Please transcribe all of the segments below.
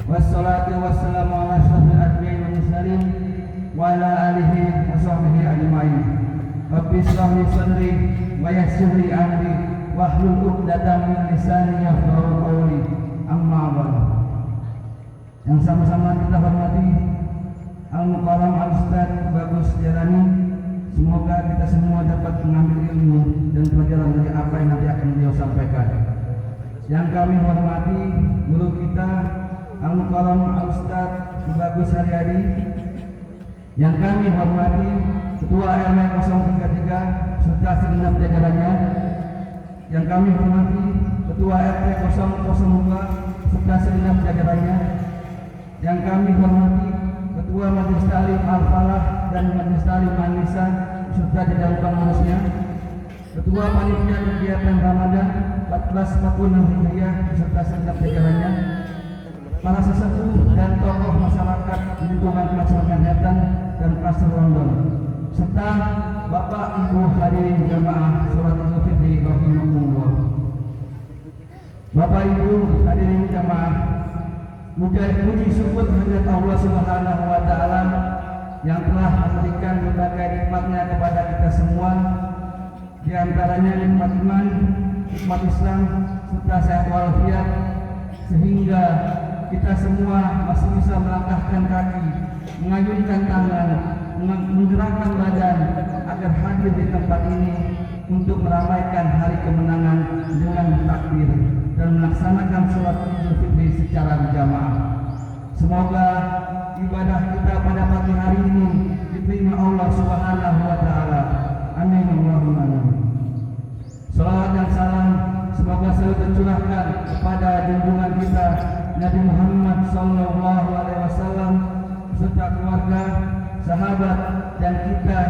Wassalatu wassalamu ala asyrafil anbiya'i wal mursalin wa ala alihi wa sahbihi ajma'in. Rabbi shrah li sadri wa yassir li amri wahlul 'uqdatam min lisani yafqahu qawli. Amma ba'du. Yang sama-sama kita hormati Al-Mukarram Al-Ustaz Bagus Jalani. Semoga kita semua dapat mengambil ilmu dan pelajaran dari apa yang nanti akan beliau sampaikan. Yang kami hormati guru kita Al-Mukarram Al-Ustaz Bagus Haryadi. Yang kami hormati Ketua RW 033 serta segenap jajarannya. Yang kami hormati Ketua RT 002 serta segenap jajarannya. Yang kami hormati Ketua Majelis Ta'lim Al-Falah dan Majelis Ta'lim An-Nisa serta jajaran pengurusnya. Ketua Panitia Kegiatan Ramadan 1446 Hijriah serta segenap jajarannya. Para sesepuh dan tokoh masyarakat lingkungan Klaster Manhattan dan Klaster London, serta Bapak Ibu hadirin jamaah sholat Idul Fitri rahimakumullah. Bapak Ibu hadirin jamaah, puji syukur kehadirat Allah Subhanahu wa taala yang telah memberikan berbagai nikmatnya kepada kita semua, di antaranya nikmat iman, nikmat Islam serta sehat walafiat, sehingga kita semua masih bisa melangkahkan kaki, mengayunkan tangan, menggerakkan badan agar hadir di tempat ini untuk meramaikan hari kemenangan dengan takbir dan melaksanakan sholat Idul Fitri secara berjamaah. Semoga ibadah kita pada pagi hari ini diterima Allah Subhanahu wa taala. Amin Allahumma amin. Salawat dan salam semoga selalu tercurahkan kepada junjungan kita Nabi Muhammad sallallahu alaihi wasallam beserta keluarga, sahabat dan kita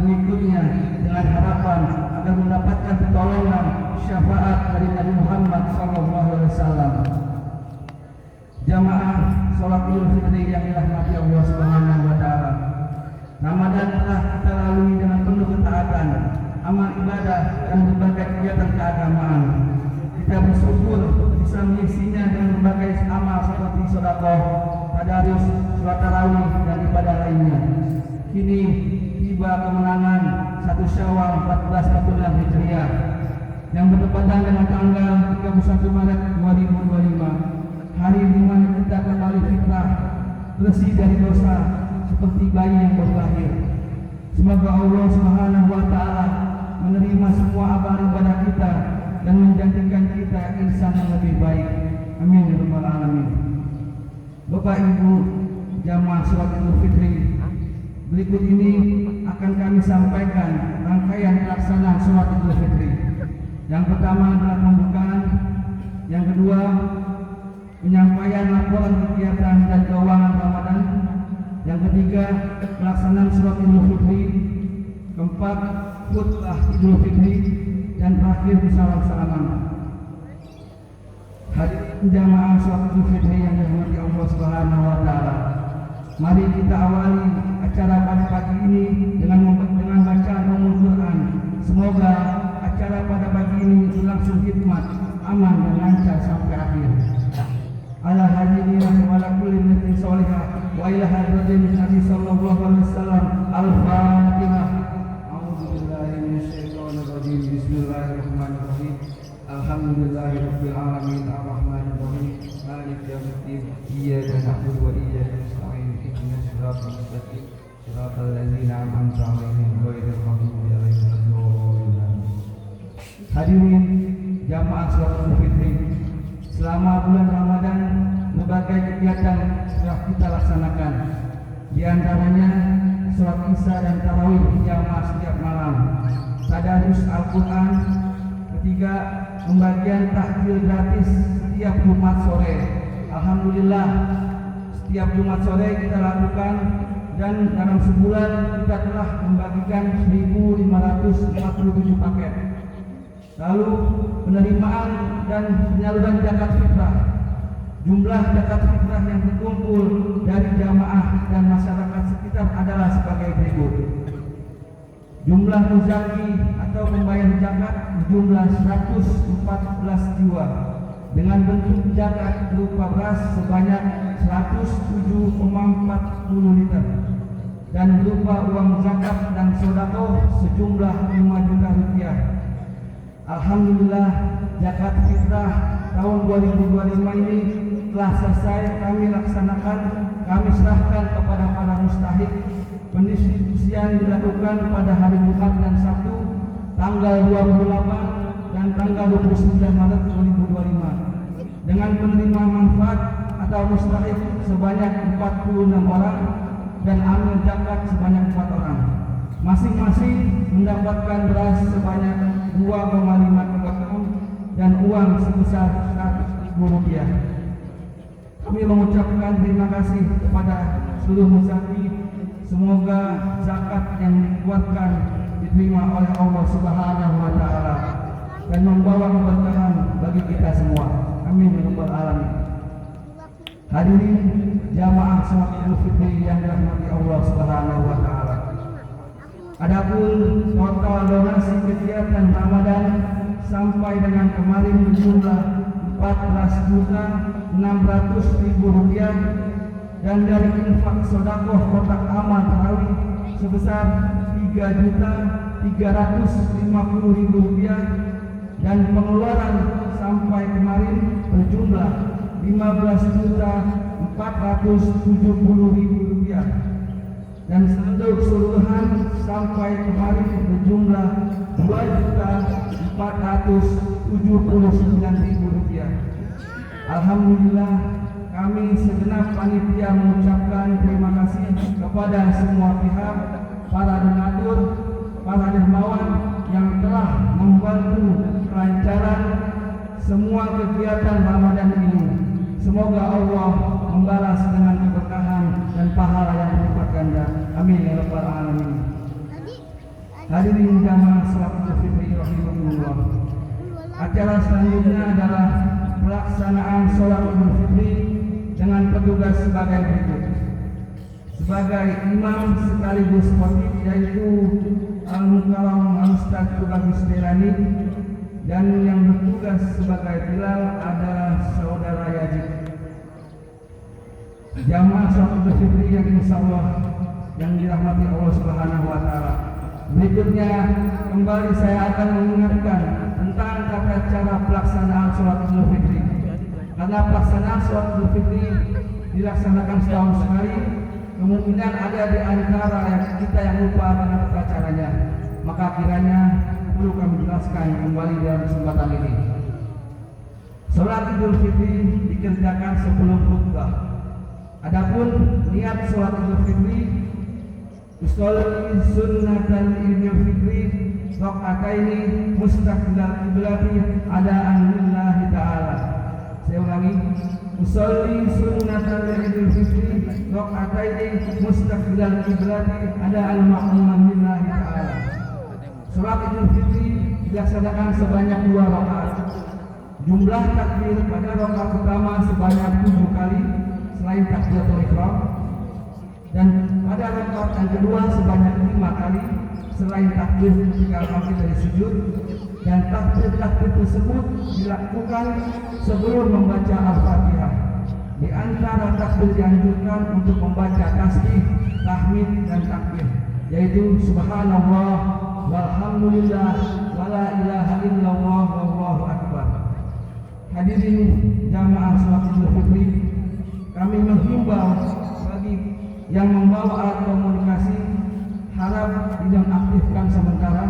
mengikutnya dengan harapan agar mendapatkan pertolongan syafaat dari Nabi Muhammad sallallahu alaihi wasallam. Jamaah salat Idul Fitri yang dirahmati Allah Subhanahu wa taala. Ramadan telah kita lalui dengan penuh ketaatan, amal ibadah dan berbagai kegiatan keagamaan. Kita bersyukur bisa mengisinya dengan berbagai amal seperti sedekah, tadarus, salat tarawih dan ibadah lainnya. yang bertepatan dengan tanggal 31 Maret 2025, hari di mana kita kembali fitrah, bersih dari dosa seperti bayi yang baru lahir. Semoga Allah Subhanahu wa taala menerima semua amal ibadah kita dan menjadikan kita insan yang lebih baik. Amin ya rabbal alamin. Bapak Ibu jamaah salat Idul Fitri, berikut ini akan kami sampaikan rangkaian pelaksanaan salat Idul Fitri. Yang pertama adalah pembukaan, yang kedua penyampaian laporan kegiatan dan keuangan Ramadan, yang ketiga pelaksanaan salat Idul Fitri, keempat khutbah Idul Fitri, dan terakhir salam-salaman. Hadirin jamaah salat Idul Fitri yang dirahmati Allah Subhanahu wa taala, mari kita awali acara pada pagi ini dengan bacaan Ummul Quran. Semoga acara pada pagi ini berlangsung hikmat, aman dan lancar sampai akhir. Ala hadirin wa ala kulli niyatin shalihah wa ila hadratin Nabi sallallahu alaihi wasallam. Al-Fatihah. A'udzubillahi minasyaitonir rajim. Bismillahirrahmanirrahim. Alhamdulillahirabbil alamin arrahmanir rahim maliki yaumiddin iyyaka na'budu wa iyyaka nasta'in ihdinas siratal mustaqim siratal ladzina an'amta 'alaihim ghairil maghdubi 'alaihim waladdallin. Hadirin jamaah salat Idul Fitri, selama bulan Ramadan berbagai kegiatan telah kita laksanakan. Di antaranya salat Isya dan tarawih jamaah setiap malam, tadarus Al-Quran, ketiga pembagian takjil gratis setiap Jumat sore. Alhamdulillah setiap Jumat sore kita lakukan, dan dalam sebulan kita telah membagikan 1.547 paket. Lalu penerimaan dan penyaluran zakat fitrah. Jumlah zakat fitrah yang terkumpul dari jamaah dan masyarakat sekitar adalah sebagai berikut. Jumlah muzaki atau pembayar zakat berjumlah 114 jiwa dengan bentuk zakat berupa beras sebanyak 107,40 liter dan berupa uang zakat dan sedekah sejumlah 5 juta rupiah. Alhamdulillah zakat fitrah tahun 2025 ini telah selesai kami laksanakan. Kami serahkan kepada para mustahik. Pendistribusian dilakukan pada hari Jumat dan Sabtu tanggal 28 dan tanggal 29 Maret 2025 dengan penerima manfaat atau mustahik sebanyak 46 orang dan amil zakat sebanyak 4 orang. Masing-masing mendapatkan beras sebanyak 2,5 kilogram dan uang sebesar Rp100.000. Kami mengucapkan terima kasih kepada seluruh muzaki. Semoga zakat yang dikeluarkan diterima oleh Allah Subhanahu wa taala dan membawa keberkahan bagi kita semua. Amin ya rabbal alamin. Hadirin jamaah salat Idul Fitri yang dirahmati Allah Subhanahu wa taala. Adapun total donasi kegiatan Ramadan sampai dengan kemarin berjumlah Rp14.600.000 dan dari infak sedekah kotak amal tarawih sebesar Rp3.350.000 dan pengeluaran sampai kemarin berjumlah Rp15.470.000 dan saldo keseluruhan sampai kemarin berjumlah Rp2.479.000. Alhamdulillah kami segenap panitia mengucapkan terima kasih kepada semua pihak, para donatur, para dermawan yang telah membantu kelancaran semua kegiatan Ramadan ini. Semoga Allah membalas dengan keberkahan dan pahala yang berlipat ganda. Amin ya rabbal alamin. Hadirin jamaah salat Idul Fitri rahimakumullah. Acara selanjutnya adalah pelaksanaan salat Idul Fitri dengan petugas sebagai berikut. Sebagai imam sekaligus khatib yaitu Al-Mukarram Al-Ustaz Tubagus Delani, dan yang bertugas sebagai bilal adalah saudara Yajid. Jamaah salat Idul Fitri yang insyaallah yang dirahmati Allah Subhanahu wa taala. Berikutnya kembali saya akan mengingatkan tentang tata cara pelaksanaan sholat Idul Fitri. Karena pelaksanaan sholat Idul Fitri dilaksanakan setahun sekali, kemungkinan ada di antara kita yang lupa dengan tata caranya. Maka kiranya perlu kami jelaskan kembali dalam kesempatan ini. Sholat Idul Fitri dikerjakan sebelum khutbah. Adapun niat sholat Idul Fitri, usolli sunnatan Idul Fitri rakaataini mustaqbilal qiblati adaan lillahi ta'ala. Saya ulangi, usolli sunnatan Idul Fitri rakaataini mustaqbilal qiblati adaan lillahi ta'ala. Sholat Idul Fitri dilaksanakan sebanyak 2 rakaat. Jumlah takbir pada rakaat pertama sebanyak 7 kali selain takbiratul ihram, dan pada rakaat yang kedua sebanyak 5 kali selain takbir ketika bangkit dari sujud, dan takbir tersebut dilakukan sebelum membaca Al-Fatihah. Di antara takbir dianjurkan untuk membaca tasbih, tahmid dan takbir, yaitu subhanallah walhamdulillah wala ilaha illallah wallahu akbar. Hadirin jamaah sholat Idul Fitri, kami menghimbau bagi yang membawa alat komunikasi harap dinonaktifkan sementara,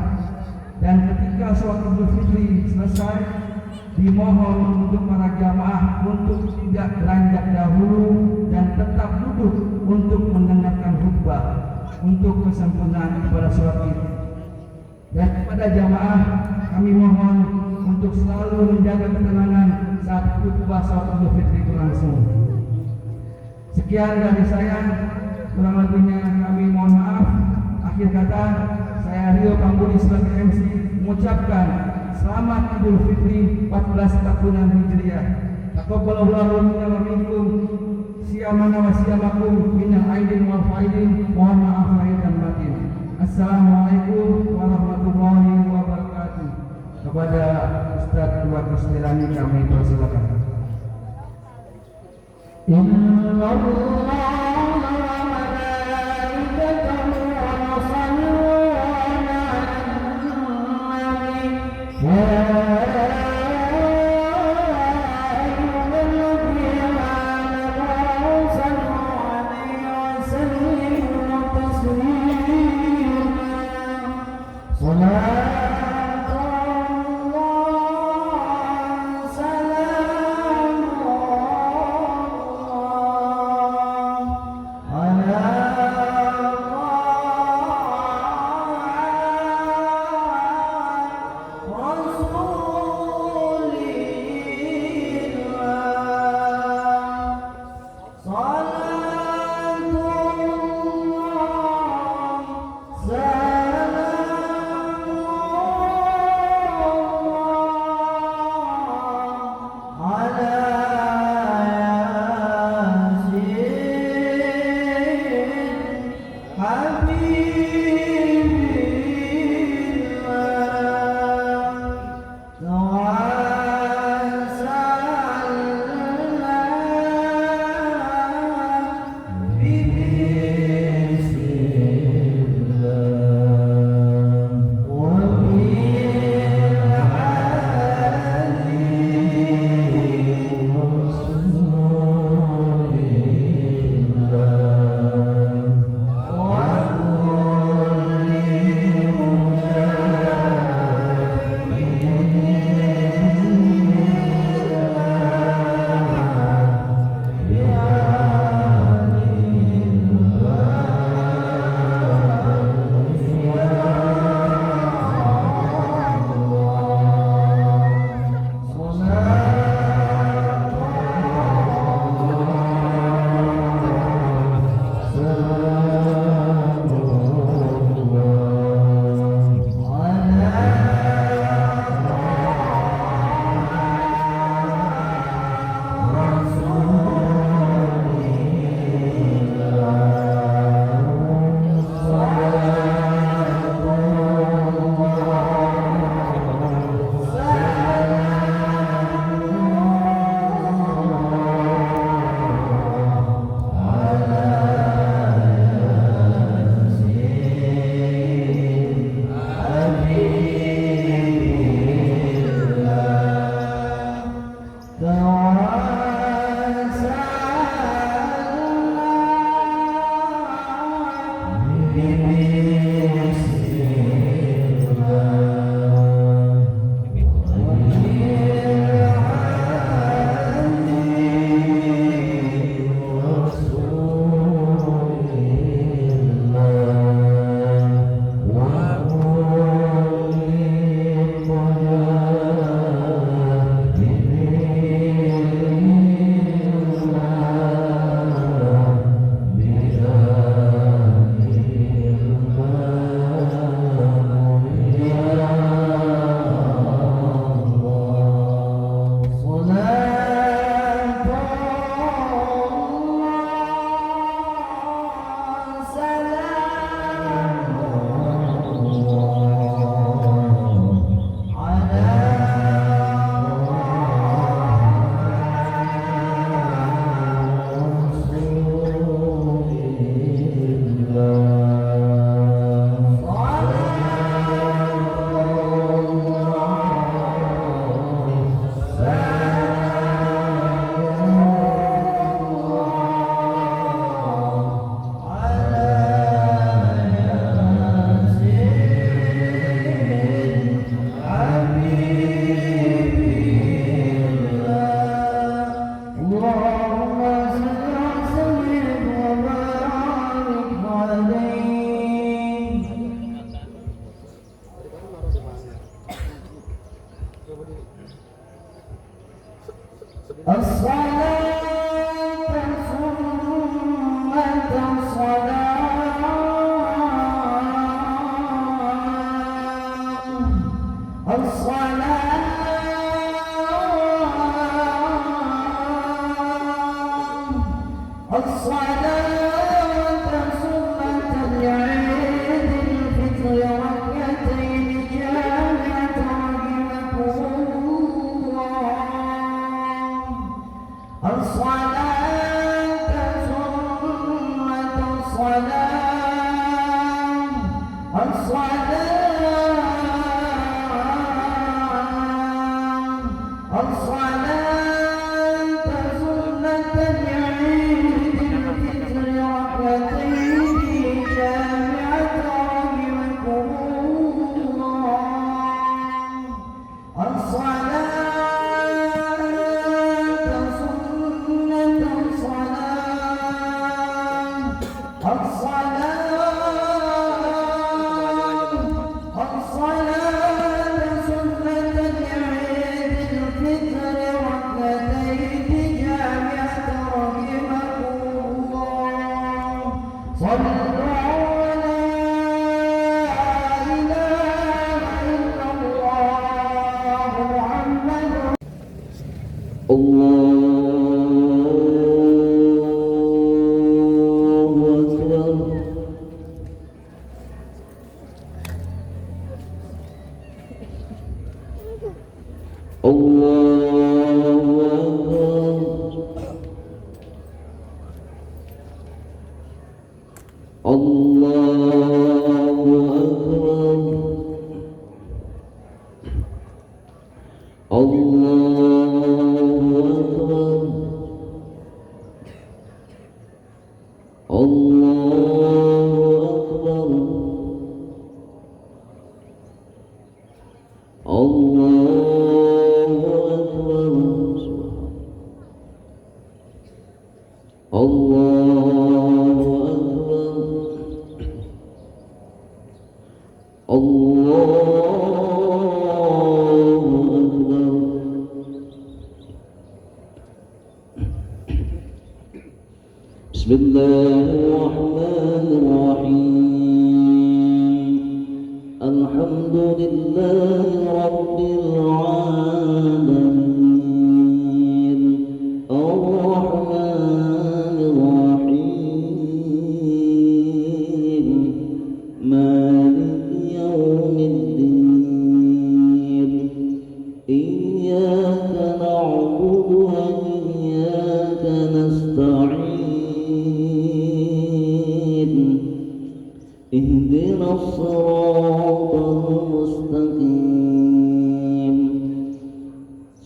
dan ketika sholat Idul Fitri selesai dimohon untuk para jamaah untuk tidak beranjak dahulu dan tetap duduk untuk mendengarkan khutbah untuk kesempurnaan ibadah sholat Id. Dan kepada jamaah kami mohon untuk selalu menjaga ketenangan saat khutbah sholat Idul Fitri berlangsung. Sekian dari saya, kurang lebihnya kami mohon maaf. Akhir kata, saya Rio Pambudi sebagai MC mengucapkan selamat Idul Fitri 1446 Hijriah. Taqabbalallahu minna wa minkum, siyamana wa siyamakum minal aidin wal faidin. Mohon maaf lahir dan batin. Assalamualaikum warahmatullahi wabarakatuh. Kepada Ustaz Dua Kusmirani kami persilakan. Inna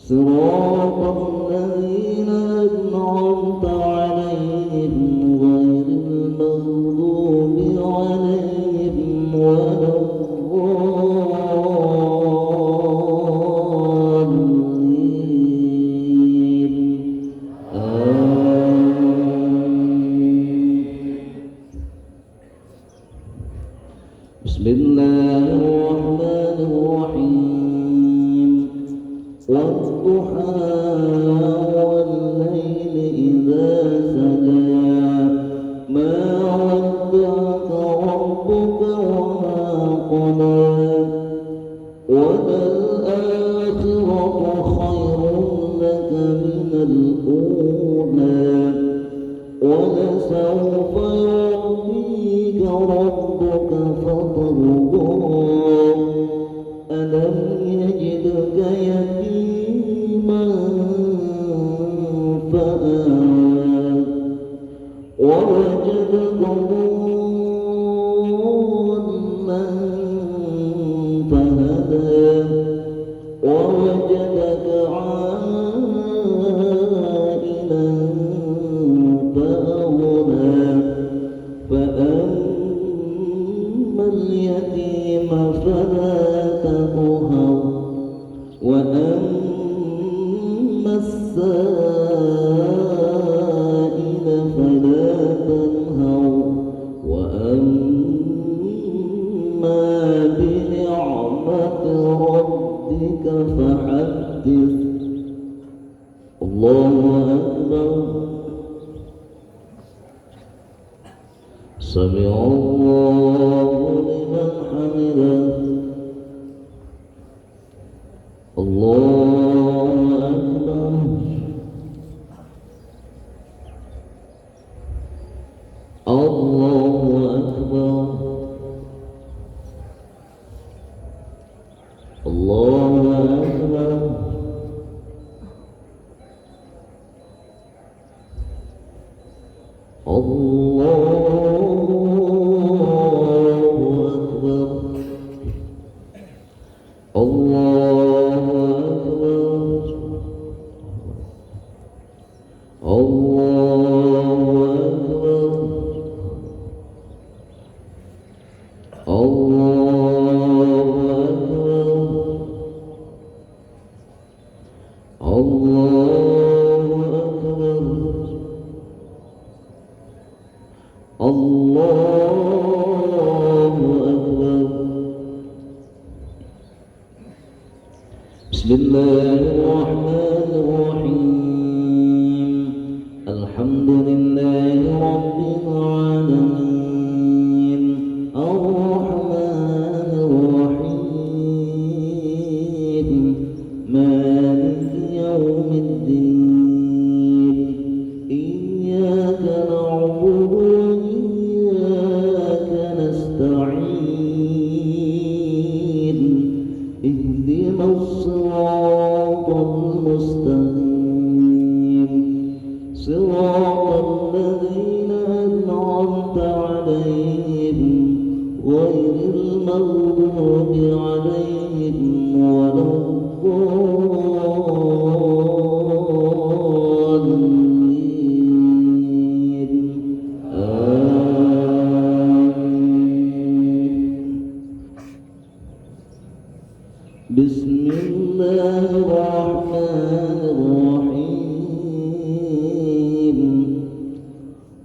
صراط الذين أنعمت عليهم غير المغضوب عليهم بسم الله الرحمن الرحيم والضحى والليل إذا سجى ما ودعك ربك وما قلى وللآخرة خير لك من الأولى ولسوف يعطيك ربك فترضى ألم يجدك يتيما فآوى ووجدك ضالا فهدى ووجدك عائلا فأغنى فأما اليتيم فلا تقهر وأما السائل فلا تنهر وأما بنعمة ربك فحدث الله أكبر سمع الله لمن حمده الله أكبر الله أكبر الله أكبر بسم الله الرحمن الرحيم الحمد لله رب العالمين الرحمن الرحيم مالك يوم الدين إياك نعبد وإياك نستعين اهدنا الصراط المستقيم صراط الذين أنعمت عليهم غير المغضوب عليهم ولا الضالين آمين. بسم الله الرحمن الرحيم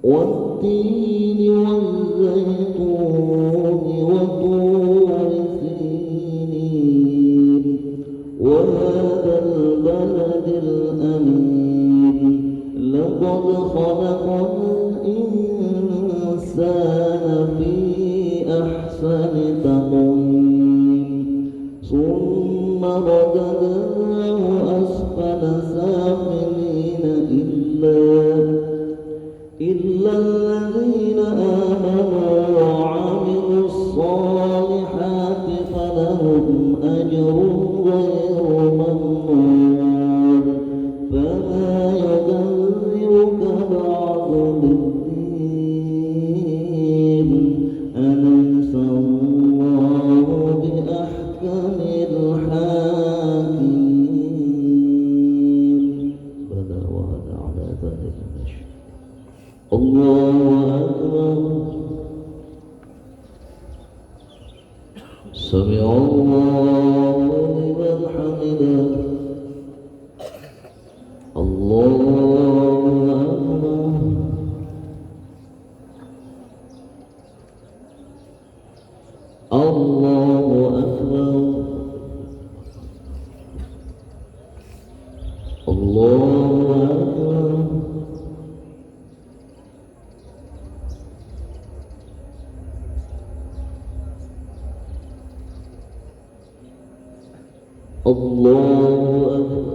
والتين والزيتون وطور سينين وهذا البلد الأمين لقد خلقنا الإنسان في أحسن تقويم ثم رددناه أسفل سافلين إلا الذين آمنوا وعملوا الصالحات فلهم أجر غير ممنون فما يكذبك بعد بالدين أليس الله بأحكم الحاكمين بلى وأنا على ذلك نشهد الله أكبر سمع الله لمن حمده الله أكبر الله أكبر الله أكبر الله أكبر.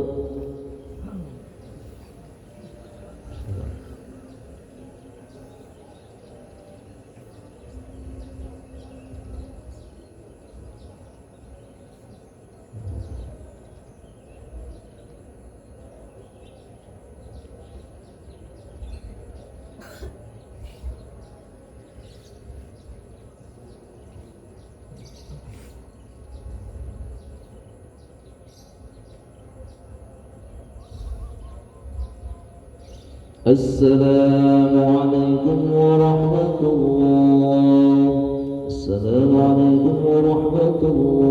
السلام عليكم ورحمة الله. السلام عليكم ورحمة الله.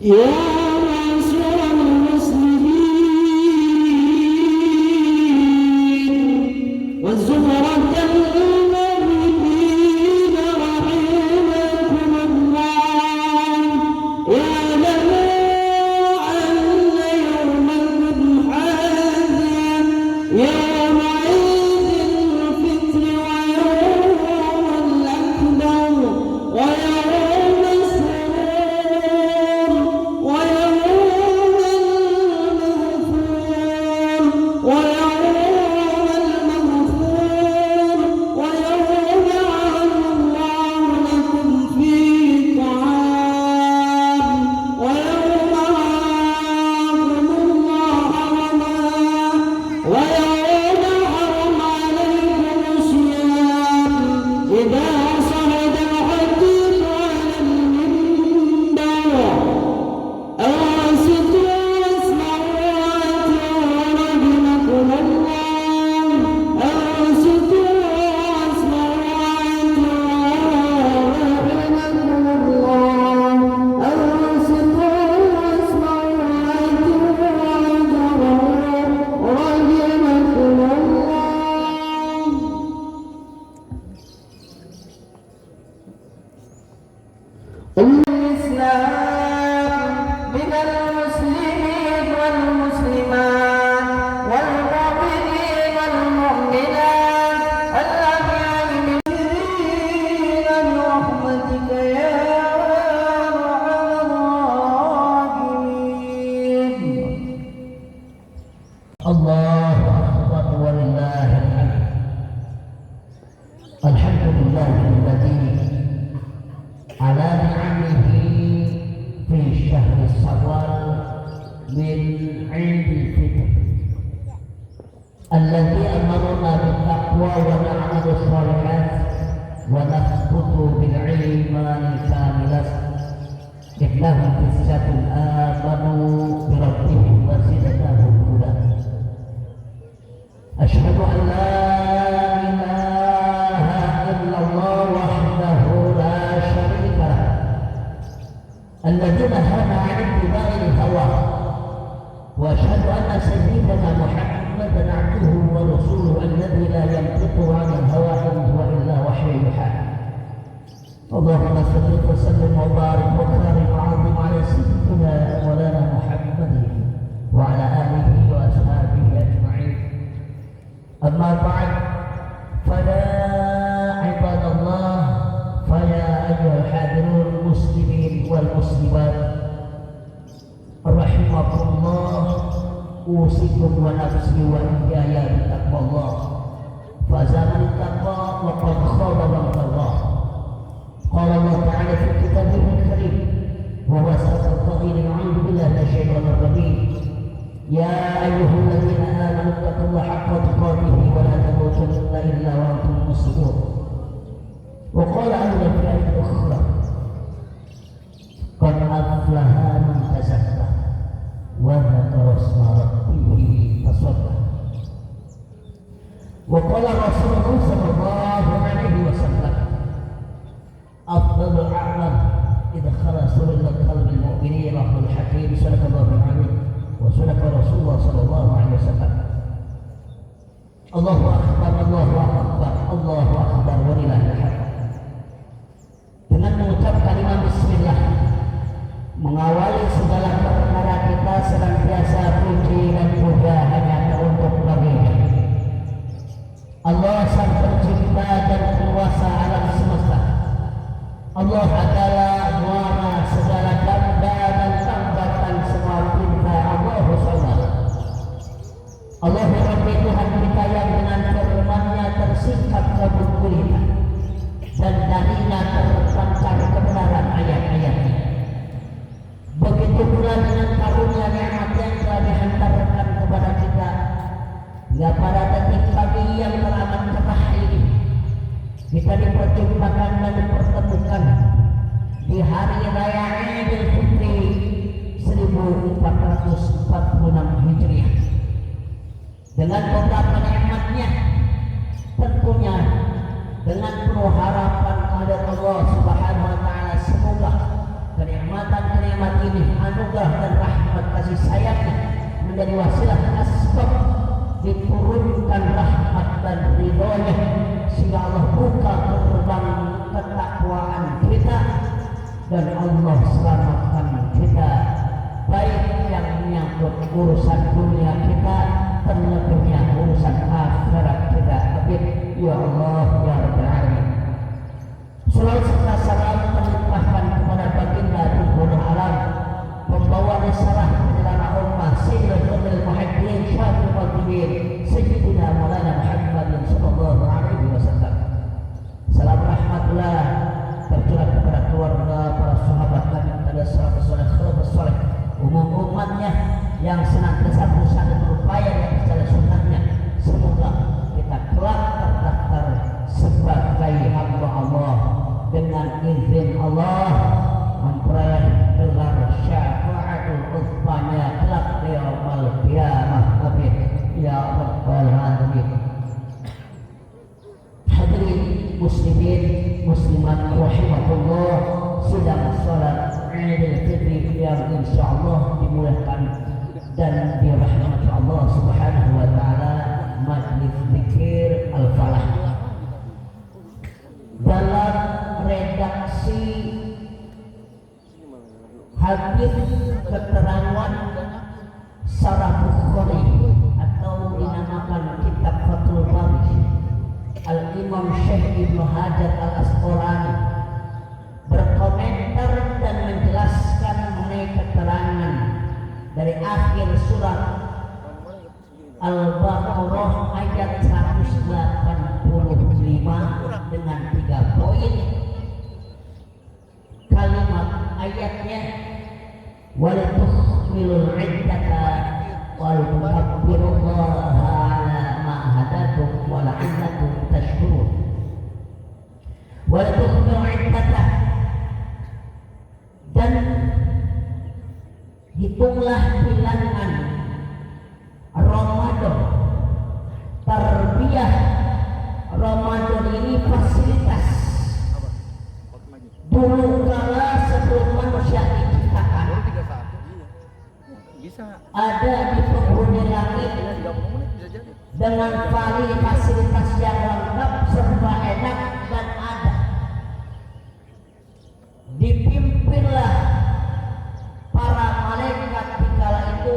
يا معشر المسلمين والزمرة المؤمنين رحمكم الله، اعلموا أن يوم الحادث يوم عيد الفطر ويوم الأكبر ويوم السرور ويوم المغفور ويوم المغفور ويوم جعل الله لكم فيه طعام ويوم عاقم الله حرما ويوم حرم عليكم الصيام إذا صعد الحديث على المنبر أنصتوا واسمعوا وأطيعوا رحمكم الله. أنصتوا واسمعوا وأطيعوا رحمكم الله. أنصتوا واسمعوا وأطيعوا رحمكم الله. الإسلام من المسلمين والمسلمات والمؤمنين والمؤمنات الأحياء منهم برحمتك يا أرحم الراحمين. الله أكبر ولله الحمد. الحمد لله الذي على نعمه في شهر الصوال من عيد الفطر الذي أمرنا بالتقوى ونعمل الصالحات ونثبت بالإيمان كاملا إنهم فتية آمنوا بربهم وزدناهم هدى. أشهد أن لا إله إلا الله وحده لا شريك له الذي نهانا عن اتباع الهوى، وأشهد أن سيدنا محمدا عبده ورسوله الذي لا ينطق عن الهوى إن هو إلا وحي يوحى. اللهم صل وسلم وبارك وكرم وعظم على سيدنا مولانا محمد وعلى آله وأصحابه أجمعين. أما بعد، فيا عباد الله، فيا أيها الحاضرون المسلمين والمسلمات رحمكم الله، أوصيكم ونفسي وإياي بتقوى الله، فزمن التقوى وقد خاب من الله. قال الله تعالى في كتابه الكريم وهو أصدق القائل: أعوذ بالله من الشيطان الرجيم، يا أيها الذين آمنوا اتقوا الله حق تقاته ولا تموتن إلا وأنتم مسلمون. وقال أيضا في آية أخرى: قد أفلح من تزكى وذكر اسم ربه فصلى. وقال رسول الله صلى الله عليه وسلم: المؤمنين رب الحكيم صدق الله العظيم وصدق رسول الله صلى الله عليه وسلم. Allahu Akbar, Allahu Akbar, Allahu Akbar, walillahil hamd. Dengan mengucap kalimat bismillah, mengawali segala perkara kita senantiasa puji dan puja hanya untuk baginya. Allah sang pencipta dan penguasa alam semesta. Allah adalah muara segala damba dan tambatan semua perintah Allah SWT. Allah Rabbi Tuhan kita yang dengan firman-Nya tersingkap kabut gulita dan darinya terpancar kebenaran ayat-ayat-Nya. Begitu pula dengan karunia nikmat yang telah dihantarkan kepada kita hingga pada detik pagi yang teramat cerah ini kita diperjumpakan dan dipertemukan di hari raya Idul Fitri 1446 Hijriah dengan beberapa nikmatnya, tentunya dengan penuh harapan kepada Allah Subhanahu wa taala, semoga kenikmatan-kenikmat ini, anugerah dan rahmat kasih sayangnya menjadi wasilah asbab diturunkan rahmat dan ridhonya, sehingga Allah buka gerbang ketakwaan kita dan Allah selamatkan kita, baik yang menyangkut urusan dunia kita, terlebihnya urusan akhirat kita. Amin ya Allah ya Rabbal Alamin. Salawat serta salam terlimpahkan kepada baginda Tuhan alam, pembawa risalah penyelenggara ummah, Sayyidul Muhajjirin Syafi'ul Mu'minin, Sayyidina Maulana Muhammadin sallallahu alaihi wasallam. Salam rahmatullah tercurah kepada keluarga, para sahabat dan pada sahabat saleh, khalifah saleh, umum umatnya yang senantiasa berusaha dan berupaya di atas jalan sunnahnya. Semoga kita kelak terdaftar sebagai hamba Allah dengan izin Allah memperoleh gelar syafaatul uzmanya kelak di yaumul qiyamah. Amin ya rabbal alamin. Hadirin muslimin muslimat rahimakumullah, sedang salat Idul Fitri yang insyaallah dimulakan dan dirahmati Allah Subhanahu wa taala, majlis zikir al-falah. Dalam redaksi hadis keterangan Sarah Bukhari atau dinamakan kitab Fathul Bari, Al-Imam Syekh Ibnu Hajar Al-Asqalani berkomentar dan menjelaskan mengenai keterangan dari akhir surat Al-Baqarah ayat 185 dengan 3 poin. Kalimat ayatnya wal tukhmilul iddata wal tukabbirullaha ala ma hadakum wa la'allakum tashkurun. Wal tukhmilul iddata, dan hitunglah bilangan Ramadan. Tarbiyah Ramadan ini fasilitas dulu kala sebelum manusia diciptakan ada di penghuni langit dengan fasilitas yang lengkap serba enak dan ada. Dipimpinlah para malaikat di kala itu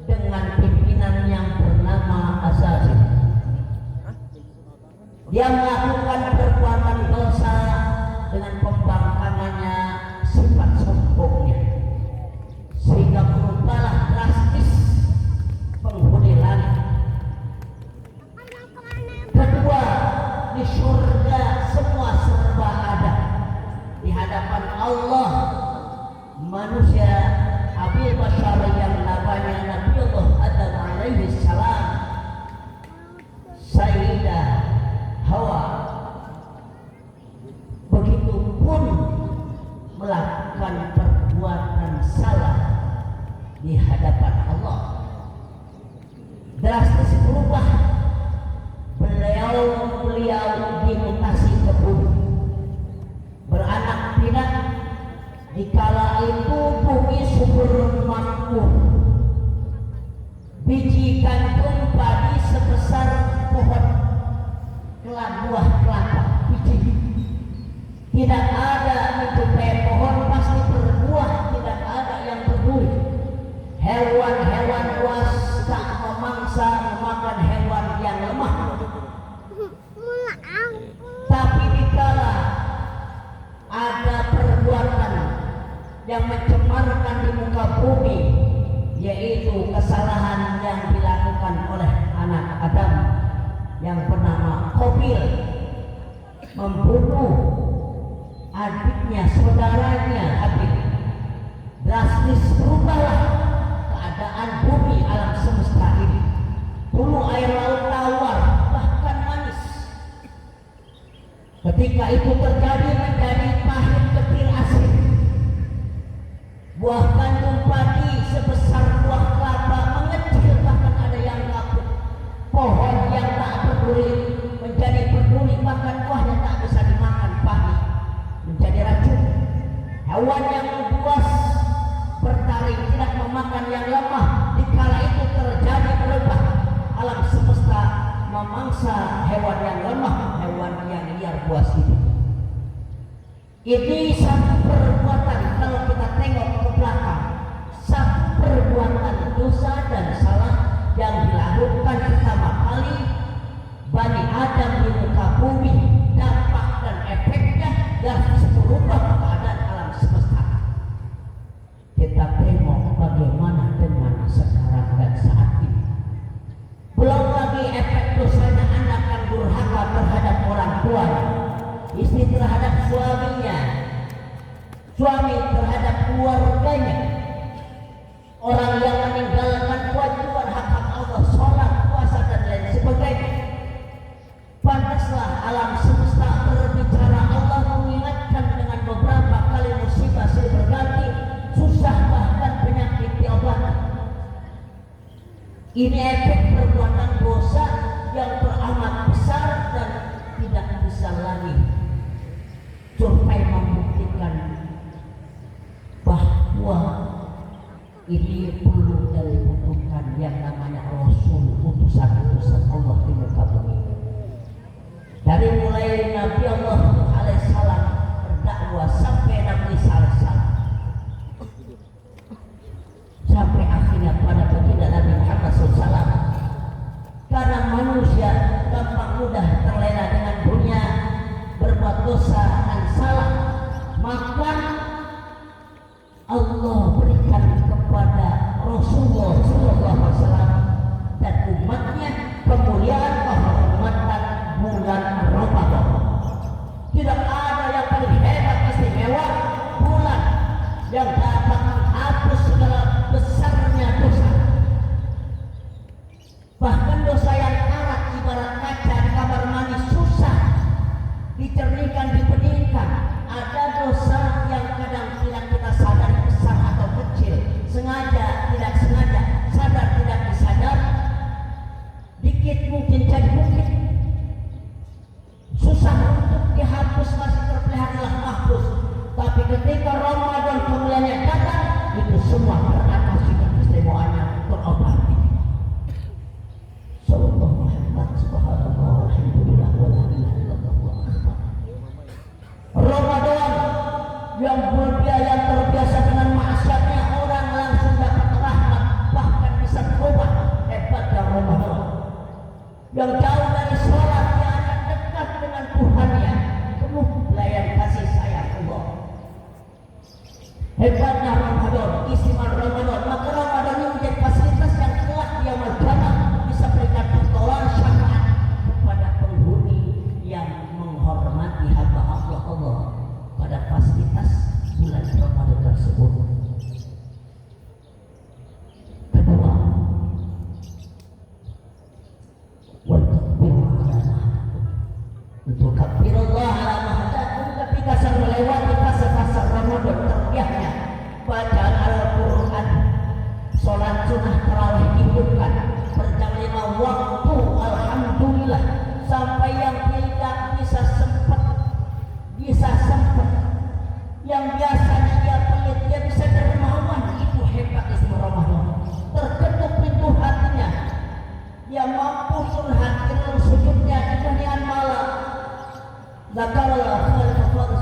dengan pimpinan yang bernama Azazil. Dia melakukan perbuatan dosa dengan pembangkangannya sifat sombongnya, sehingga berubahlah drastis penghuni langit. Kedua, di surga makmur. Biji kandung padi sebesar pohon buah kelapa biji. Tidak ada menjumpai pohon pasti berbuah, tidak ada yang berduri. Hewan-hewan buas tak memangsa memakan hewan yang lemah. Tapi dikala ada perbuatan yang mencemarkan di muka bumi, yaitu kesalahan yang dilakukan oleh anak Adam yang bernama Qabil, membunuh adiknya, saudaranya Habil. Drastis berubahlah keadaan bumi alam semesta ini. Dulu air laut tawar, bahkan manis. Ketika itu terjadi menjadi pahit, getir, asin. Buah kandung padi sebesar buah kelapa mengecil, bahkan ada yang kaput. Pohon yang tak berduri menjadi berduri, bahkan buahnya tak bisa dimakan, pahit, menjadi racun. Hewan yang buas bertaring tidak memakan yang lemah. Dikala itu terjadi berubah alam semesta memangsa hewan yang lemah, hewan yang liar buas itu. Ini satu perbuatan, kalau kita tengok ke belakang, satu perbuatan dosa dan salah yang dilakukan pertama kali Bani Adam di muka bumi. Dampak dan efeknya dapat merubah keadaan alam semesta. Kita tengok bagaimana dengan sekarang dan saat ini. Belum lagi efek dosanya anak yang durhaka terhadap orang tua, istri terhadap suaminya, suami terhadap keluarganya, orang yang meninggalkan kewajiban hak-hak Allah, sholat, puasa dan lain sebagainya. Pantaslah alam semesta berbicara. Allah mengingatkan dengan beberapa kali musibah silih berganti, susah bahkan penyakit diobati. Ini efek perbuatan dosa yang teramat besar dan tidak bisa lagi survei membuktikan bahwa ini perlu dan dibutuhkan yang namanya Rasul, utusan-utusan Allah di muka bumi. Dari mulai Nabi Allah alaihissalam berdakwah sampai Nabi alaihissalam, sampai akhirnya pada baginda Nabi Muhammad SAW. Karena manusia gampang mudah terlena dengan dunia, berbuat dosa dan salah, maka Allah berikan kepada Rasulullah SAW dan umatnya kemuliaan kehormatan bulan Ramadan. Tidak ada yang paling hebat istimewa bulan yang dapat menghapus segala besarnya dosa. Bahkan dosa yang karat ibarat kaca di kamar mandi, susah dicernihkan, dibeningkan. Ada dosa yang kadang tidak kita sadari besar atau kecil, sengaja tidak sengaja, sadar tidak disadar, dikit mungkin jadi mungkin, susah untuk dihapus, masih terpelihara mahfuz. Tapi ketika Ramadan kemuliaannya datang, itu semua teratasi dan istimewaannya terobati. Sallallahu Muhammad subhanallah alhamdulillah wa la ilaha illallah. Ramadan yang mulia, yang terbiasa dengan maksiatnya, orang langsung dapat rahmat, bahkan bisa berubah. Hebatnya Ramadan yang jauh dari sholat, yang akan dekat dengan Tuhannya, penuh pelayan kasih sayang Allah. Hebatnya Ramadan, istimewa Ramadan. Maka Ramadan ini menjadi fasilitas yang kelak dia Al-Qiyamah bisa berikan pertolongan syafaat kepada penghuni yang menghormati hamba Allah pada fasilitas bulan Ramadan tersebut. Kedua, wal takbiru ala untuk kabirullah ala mahadakum ketika sedang melewati fase-fase Ramadan terbiahnya bacaan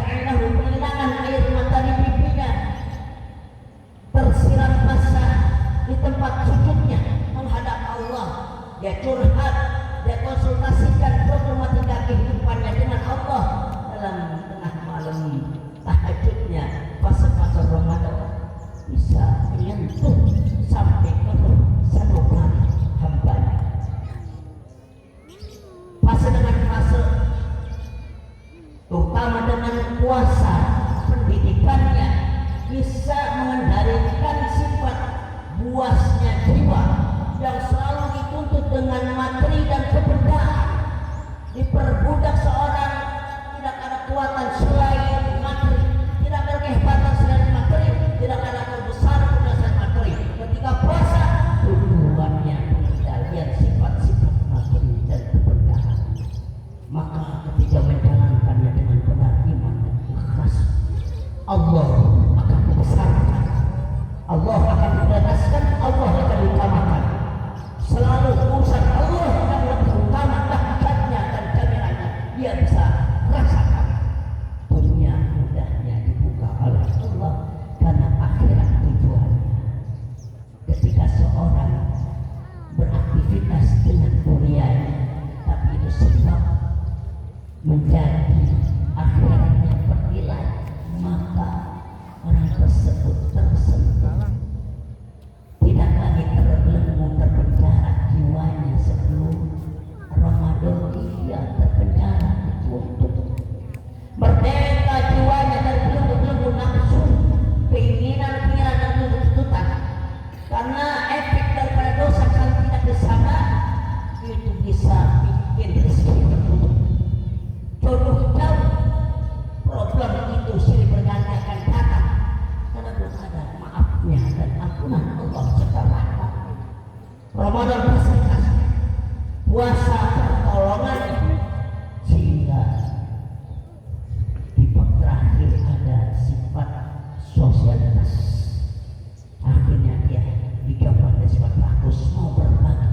ainahu, kehilangan air mata di pipinya, tersiram basah di tempat sujudnya menghadap Allah. Dia curhat, dia konsultasikan problematika kehidupannya dengan Allah dalam tengah malam tahajudnya, fase-fase Ramadan bisa menyentuh sampai ke sanubari hambanya. Fase dengan fase, terutama dengan puasa, pendidikannya bisa mengendalikan sifat buasnya jiwa yang selalu dituntut dengan materi dan kebendaan. Diperbudak seorang, tidak ada kekuatan selain materi, tidak ada kehebatan selain materi, tidak ada kebesaran selain materi. Ketika puasa, tujuannya pengendalian sifat-sifat materi dan kebendaan. Maka ketika menjalankannya dengan benar, iman dan ikhlas, Allah akan dibesarkan, Allah akan dibebaskan, Allah akan diutamakan. Selalu urusan Allah yang lebih utama, dahsyatnya dan jamilannya dia bisa rasakan. Dunia mudahnya dibuka oleh Allah karena akhirat tujuannya. Ketika seorang beraktivitas dengan dunianya, tapi itu sebab menjadi akhiratnya bernilai, maka orang tersebut tersentuh, tidak lagi terbelenggu, terpenjara jiwanya. Sebelum Ramadan dia terpenjara, dituntut merdeka jiwanya dari belenggu-belenggu nafsu, keinginan-keinginan dan tuntutan. Karena efek daripada dosa kalau tidak disadar, itu bisa bikin rezeki tertutup, jodoh jauh. Problem itu silih berganti akan datang karena belum ada maafnya dan ampunan Allah serta rahmatnya. Ramadan bersekat, puasa pertolongan, sehingga di bab terakhir ada sifat sosialitas. Akhirnya dia dicoba dari sifat bagus, mau berbagi.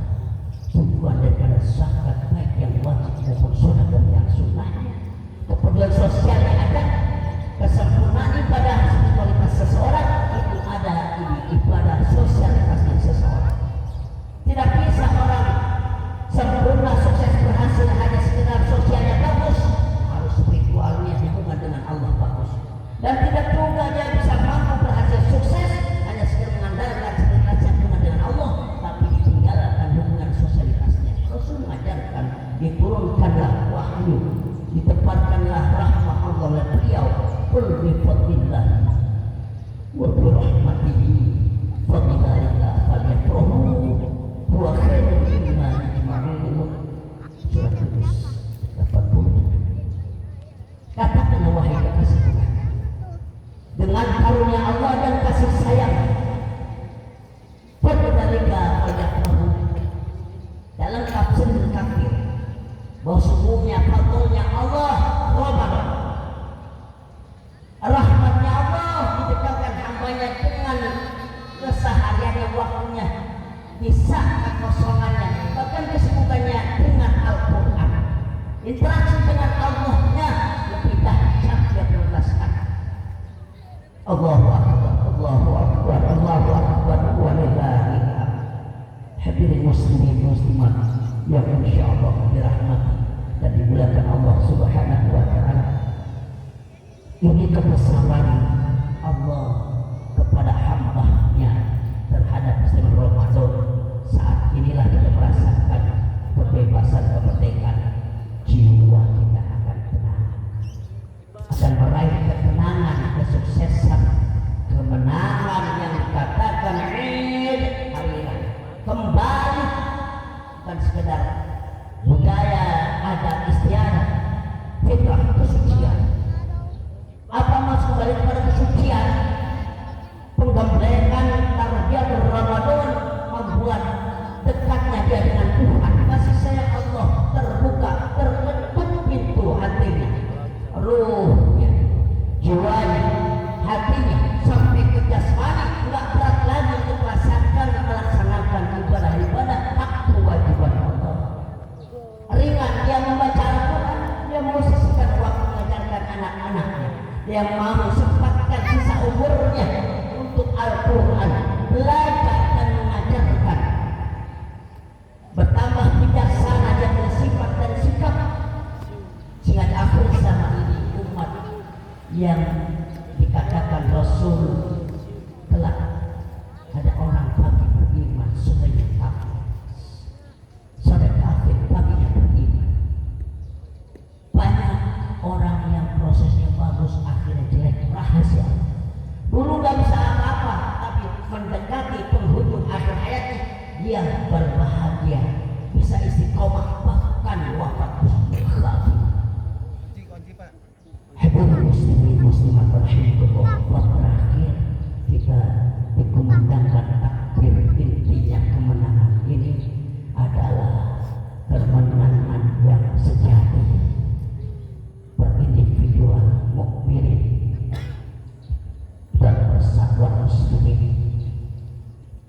Tujuan daripada zakat baik yang wajib maupun sunat dan yang sunnahnya, kepedulian sosial yang ada, kesempurnaan ibadah spiritualitas seseorang, itu ada di ibadah sosialitasnya seseorang. Tidak bisa orang sempurna, sukses, berhasil hanya sekedar sosialnya bagus, harus spiritualnya hubungan dengan Allah bagus. Dan tidak juga dia bisa mampu berhasil sukses hanya sekedar mengandalkan spiritualitasnya hubungan dengan Allah, tapi ditinggalkan hubungan sosialitasnya. Rasul mengajarkan, diturunkanlah wahyu, ditempatkanlah rahmat Allah oleh beliau. Qul bi fadlillah wa bi rahmatihi fabidzalika falyafrahu huwa khairun mimma yajma'un. Surat Yunus 87. Katakanlah wahai kekasih Tuhan, dengan karunia Allah dan kasih sayang, fabidzalika falyafrahu. Dalam tafsir kafir bahwa sungguhnya fadlnya Allah Ramadan, rahmatnya Allah didekatkan hambanya dengan kesehariannya, waktunya, bisa kekosongannya, bahkan kesibukannya dengan Al-Quran. Interaksi dengan Allahnya lebih dahsyat dia prioritaskan. Allahu Akbar, Allahu Akbar, Allahu Akbar, walillahil hamd. Hadirin muslimin muslimat yang insyaallah dirahmati dan dimuliakan Allah Subhanahu wa taala. Ini kebesaran Allah kepada hamba-Nya terhadap istimewa Ramadan. Saat inilah kita merasakan kebebasan, kemerdekaan. Jiwa kita akan tenang, akan meraih ketenangan, kesuksesan, kemenangan yang dikatakan Eid hari ini kembali, bukan sekedar budaya adat istiadat, fitrah kesucian. Apa maksud kembali kepada kesucian? Penggemblengan tarbiat Ramadan membuat dekatnya dia dengan Tuhan. Kasih sayang Allah terbuka, terbentuk pintu hatinya, ruhnya, jiwanya, hatinya, sampai ke jasmani. Enggak berat lagi untuk melaksanakan ibadah-ibadah hak kewajiban Allah. Ringan dia membaca Al-Quran, dia memposisikan waktu mengajarkan anak-anaknya. yang mau sempatkan sisa umurnya untuk Al-Quran, belajar dan mengajarkan, bertambah bijaksana dan bersifat dan sikap, sehingga di akhir zaman ini umat yang dikatakan Rasul kelak ada orang pagi beriman sorenya kafir, sore kafir paginya beriman. Banyak orang yang prosesnya bagus akhirnya jelek, rahasia. Dulu gak bisa apa-apa, tapi mendekati penghujung akhir hayatnya dia berbahagia, bisa istiqomah, bahkan wafat husnul khatimah. Hadirin muslimin muslimat rahimakumullah, terakhir kita dikumandangkan takbir. Intinya kemenangan ini adalah kemenangan yang sejati berindividual mukminin dan persatuan muslimin.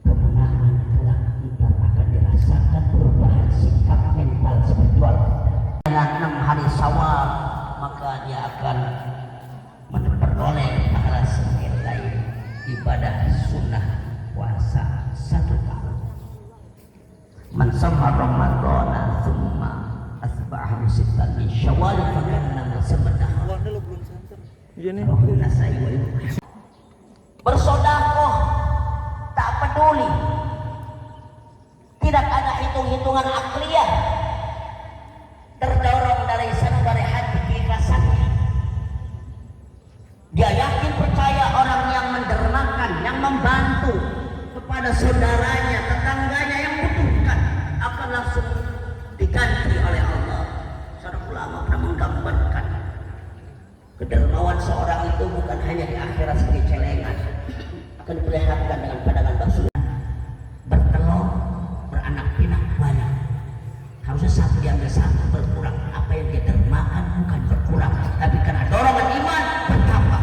Kemenangan kelak ntar akan dirasakan perubahan sikap mental spiritual. Dengan 6 hari Syawal maka dia akan memperoleh pahala senilai ibadah sunnah puasa 1 tahun. Man sama Ramadana thumma asbaha sittan min Syawal fakannama sabadah. Bersedekah tak peduli, tidak ada hitung-hitungan akliyah, terdorong dari sanubari hati keikhlasannya. Dia yakin percaya orang yang mendermakan, yang membantu kepada saudaranya, tetangganya yang membutuhkan akan langsung diganti oleh Allah. Seorang ulama pernah menggambarkan kedermawan seorang itu bukan hanya di akhirat sebagai celengan, akan diperlihatkan dengan pandangan basura, bertelur, beranak pinak banyak. Harusnya satu diambil satu, berkurang. Apa yang dia dermakan bukan berkurang, tapi karena dorongan iman bertambah.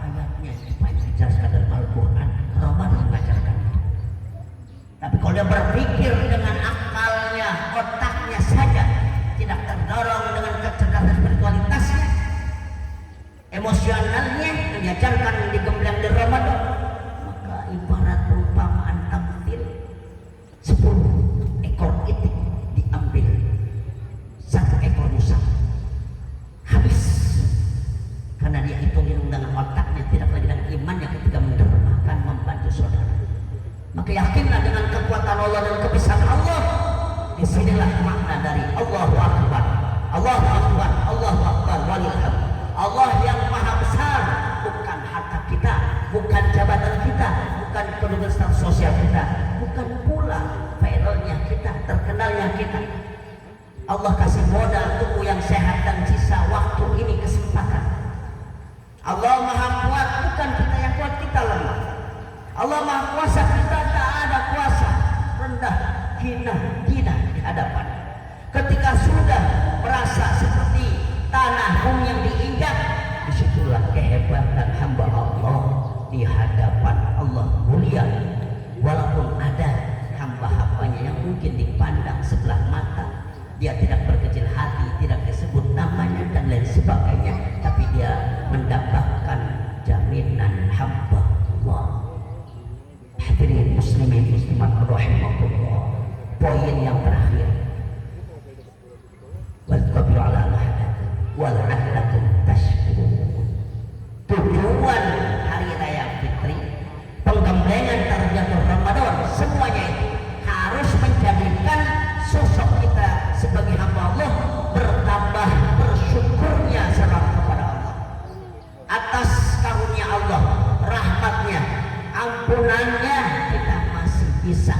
Ayatnya banyak dijelaskan dalam Al-Quran, Ramadan mengajarkan itu. Tapi kalau dia berpikir dengan akalnya, otaknya saja, tidak terdorong dengan kecerdasan spiritualitasnya, emosionalnya yang diajarkan digembleng di Ramadan, maka ibarat perumpamaan tamthil 10 ekor itik diambil 1 ekor musa, habis karena dia hitung-hitung dengan otaknya, tidak lagi dengan imannya ketika mendermakan membantu saudara. Maka yakinlah dengan kekuatan Allah dan kebesaran Allah. Disinilah makna dari Allahu Akbar, Allahu Akbar, Allahu Akbar walilhamd. Allah yang maha besar, bukan harta kita, bukan jabatan kita, bukan kedudukan status sosial kita, bukan pula viralnya kita, terkenalnya kita. Allah kasih modal tubuh yang sehat dan sisa waktu ini kesempatan. Allah maha kuat, bukan kita yang kuat, kita lemah. Allah maha kuasa, kita tak ada kuasa, rendah, hina di hadapan. Ketika sudah merasa seperti tanah bumi yang diinjak, disitulah kehebatan hamba Allah di hadapan Allah mulia. Walaupun ada hamba-hambanya yang mungkin dipandang sebelah mata, dia tidak berkecil hati, tidak disebut namanya dan lain sebagainya, tapi dia mendapatkan jaminan hamba Allah. Hadirin muslimin muslimat rahimakumullah. Poin yang terakhir, wal-qabru ala wal'allakum tashkurun. Tujuan hari raya fitri, penggemblengan terjatuh Ramadan, semuanya itu harus menjadikan sosok kita sebagai hamba Allah bertambah bersyukurnya serah kepada Allah atas karunia Allah, rahmatnya, ampunannya. Kita masih bisa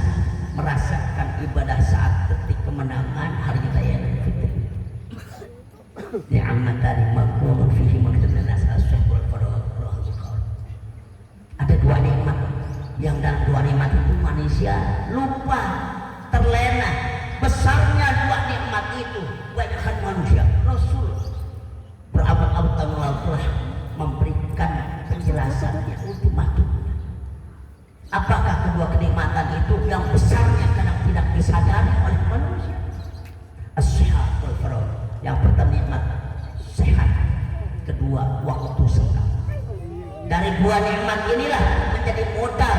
merasakan ibadah saat detik kemenangan hari raya fitri. Ni'matani maghfurun fihi maktadan as-syukur ada 2 nikmat yang dalam 2 nikmat itu manusia lupa, terlena besarnya 2 nikmat itu. Banyakkan manusia, Rasul berabad-abad yang lalu telah memberikan penjelasannya ultimatum. Apakah kedua kenikmatan itu yang besarnya kadang tidak disadari oleh manusia? As-sihat wal faragh. Yang pertama nikmat sehat, kedua waktu senggang. Dari dua nikmat inilah menjadi modal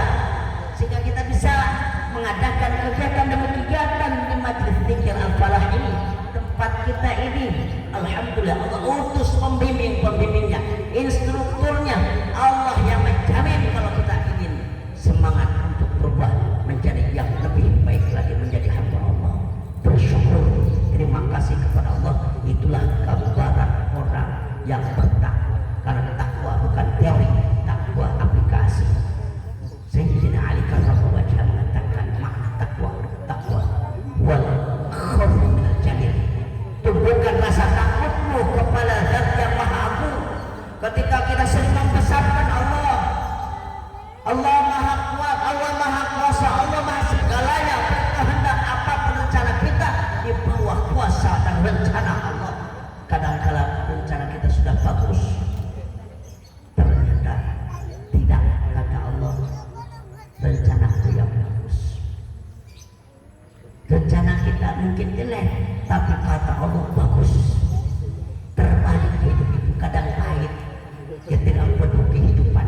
sehingga kita bisa mengadakan kegiatan demi kegiatan di Majelis Dzikir Al-Falah ini. Tempat kita ini, alhamdulillah Allah utus pembimbing-pembimbingnya, instrukturnya, Allah yang menjamin kalau kita ingin semangat untuk berubah menjadi yang lebih baik lagi, menjadi hamba Allah. Bersyukur, terima kasih kepada Allah. Itulah gambaran orang yang bertakwa. Karena takwa bukan teori, takwa aplikasi. Sayyidina Ali karramallahu wajhahu mengatakan makna takwa wal khawfu minal jalil. Tumbuhkan rasa takutmu kepada Zat yang Maha Agung. Ketika kita sering membesarkan Allah, Allah Maha Kuat, Allah Maha Kuasa, Allah Maha segalanya. Kehendak apapun rencana kita di bawah kuasa dan rencana Allah. Kadang-kala rencana kita sudah bagus, ternyata tidak, kata Allah. Rencana itu yang bagus. Rencana kita mungkin jelek, tapi kata Allah bagus. Terbalik hidup itu kadang pahit, ketika penuh kehidupan.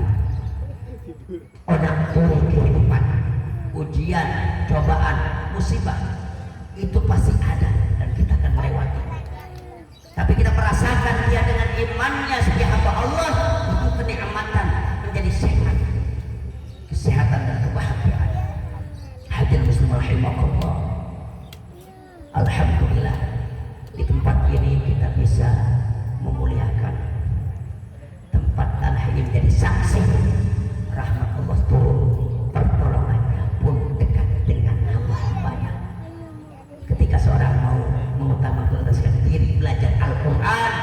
Orang penuh kehidupan, ujian, cobaan, musibah itu pasti ada dan kita akan melewati. Tapi kita merasakan dia dengan imannya sebagai hamba Allah itu kenikmatan menjadi sehat, kesehatan dan kebahagiaan. Hadirin muslim rahimakumullah. Alhamdulillah di tempat ini kita bisa memuliakan tempat tanah ini menjadi saksi rahmat Allah turun, pertolongannya pun dekat dengan hamba-hambanya. Ketika seorang mau mengutamakan diri belajar Al-Quran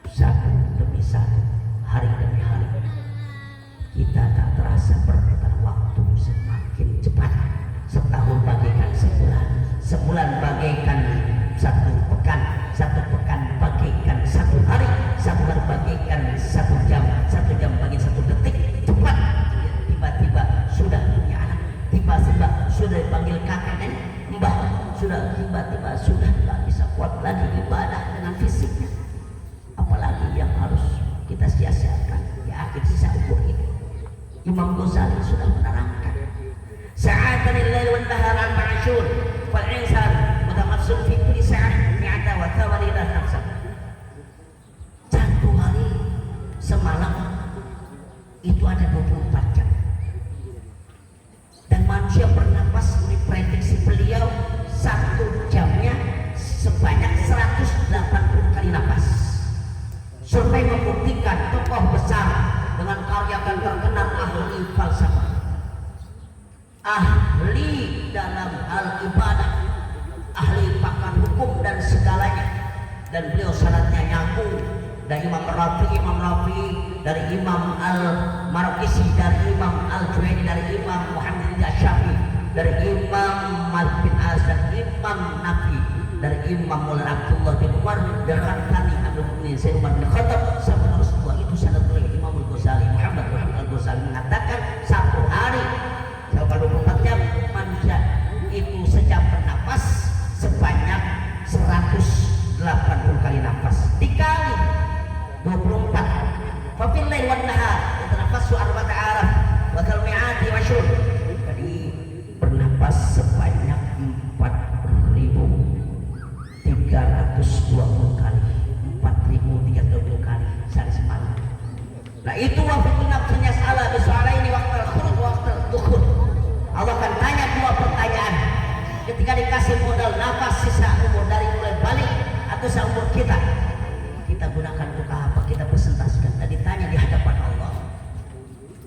satu demi satu, hari demi hari, kita tak terasa berputar waktu semakin cepat. Setahun bagaikan sebulan, sebulan bagaikan satu pekan bagaikan satu hari, satu hari bagaikan satu jam bagaikan satu detik. Cepat, tiba-tiba sudah punya anak, tiba-tiba sudah dipanggil kakek dan mbah, sudah tiba-tiba sudah tak bisa kuat lagi ibadah dengan fisiknya. Apalagi yang harus kita sia-siakan di akhir sisa umur ini. Imam Ghazali sudah menerangkan, sa'atanil lail wan nahar al-ma'syur wal insan mutamassil fi kulli sa'ah mi'ata wa thawalina nafsa. Satu hari semalam itu ada 24 jam. Dan manusia bernapas, diprediksi beliau satu jamnya sebanyak 180 kali napas. Survei membuktikan tokoh besar dengan karya yang terkenal, ahli falsafah, ahli dalam hal ibadah, ahli pakar hukum dan segalanya, dan beliau syaratnya nyambung dari Imam Rafi'i, dari Imam Al-Marqisi, dari Imam Al-Juwaini, dari Imam Muhammad Al-Syafi'i, dari Imam Malik bin Az, dan Imam Nafi, dari Imam Maulana Abdullah bin Umar, dan Khatani Abdul Mu'min Sayyid Umar bin Khattab sampai Rasulullah. Itu sanad oleh Imam Al-Ghazali, Muhammad Al-Ghazali mengatakan satu hari kalau 24 jam manusia itu sejam bernapas sebanyak 180 kali nafas dikali 24. Fafil lail wan nahar yatanaffasu arba'ata araf wa kalmi'ati wa syur. Jadi bernapas sebanyak 4.320 kali, 4.320 kali sehari semalam. Nah itu waktu nafsunya salah bersuara ini waktu al-khurud waktu al-dukhul. Allah akan tanya dua pertanyaan ketika dikasih modal nafas sisa umur dari mulai balik atau seumur kita gunakan untuk apa, kita presentasikan dan ditanya di hadapan Allah.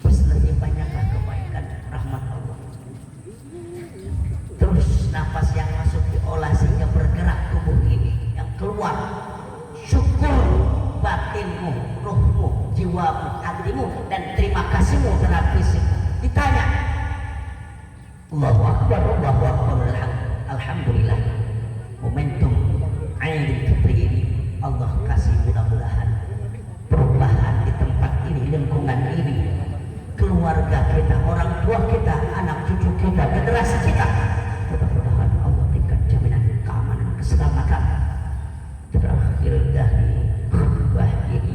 Lebih banyaklah kebaikan rahmat Allah. Terus nafas yang masuk diolah sehingga bergerak tubuh ini, yang keluar syukur batinmu, ruhmu, jiwamu, hatimu, dan terima kasihmu terhadap fisik. Ditanya Allahu Akbar, Allahu Akbar, alhamdulillah. Momentum Aidil Fitri ini Allah kasih, mudah-mudahan perubahan di tempat ini, lingkungan ini, keluarga kita, orang tua kita, anak cucu kita, generasi kita, mudah-mudahan Allah berikan jaminan keamanan, keselamatan terakhir dari khutbah ini.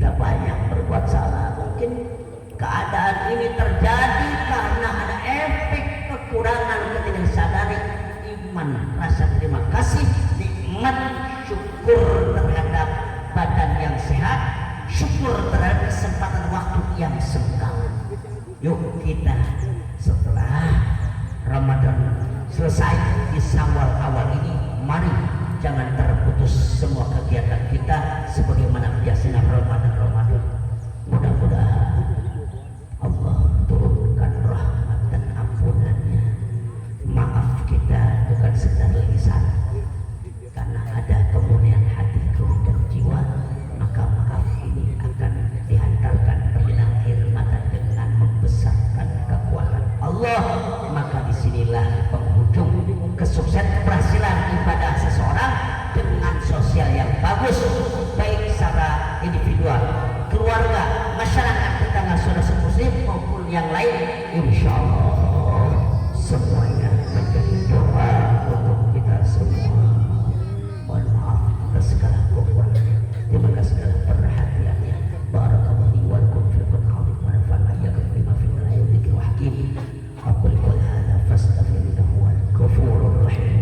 kita banyak berbuat salah. Mungkin keadaan ini terjadi karena ada efek kekurangan ketidaksadari iman, rasa terima kasih, nikmat, syukur terhadap badan yang sehat, syukur terhadap kesempatan waktu yang senggang. Yuk kita setelah Ramadan selesai di Syawal awal ini, mari jangan terputus semua kegiatan kita sebagaimana biasanya Ramadan. Mudah-mudahan Allah turunkan rahmat dan ampunannya. Maaf kita bukan sekedar lisan, karena ada kemurnian hatiku dan jiwa, maka maaf ini akan dihantarkan berlinang air mata dengan membesarkan kekuatan Allah. Maka disinilah penghujung kesuksesan keberhasilan ibadah seseorang dengan sosial yang bagus, baik secara individual, keluarga, masyarakat, tetangga, saudara muslim maupun yang lain. Insya Allah semuanya menjadi doa untuk kita semua. Mohon maaf atas segala kekurangan. Terima kasih segala perhatiannya. Barakallahu li wa lakum fil Qur'anil wa nafa'ana iyyakum bima fihi min ayatin wa hakim. Aqul qawli hadza fastaghfiruhu wal ghafurur rahim.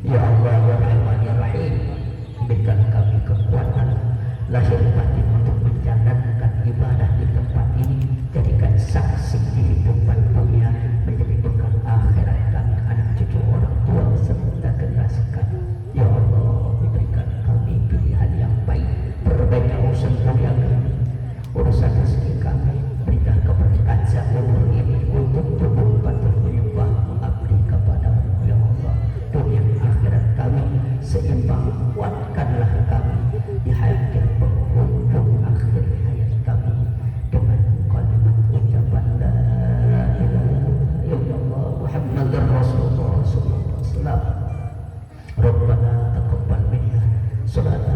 Ya Allah ya Rahman ya Rahim. Salat.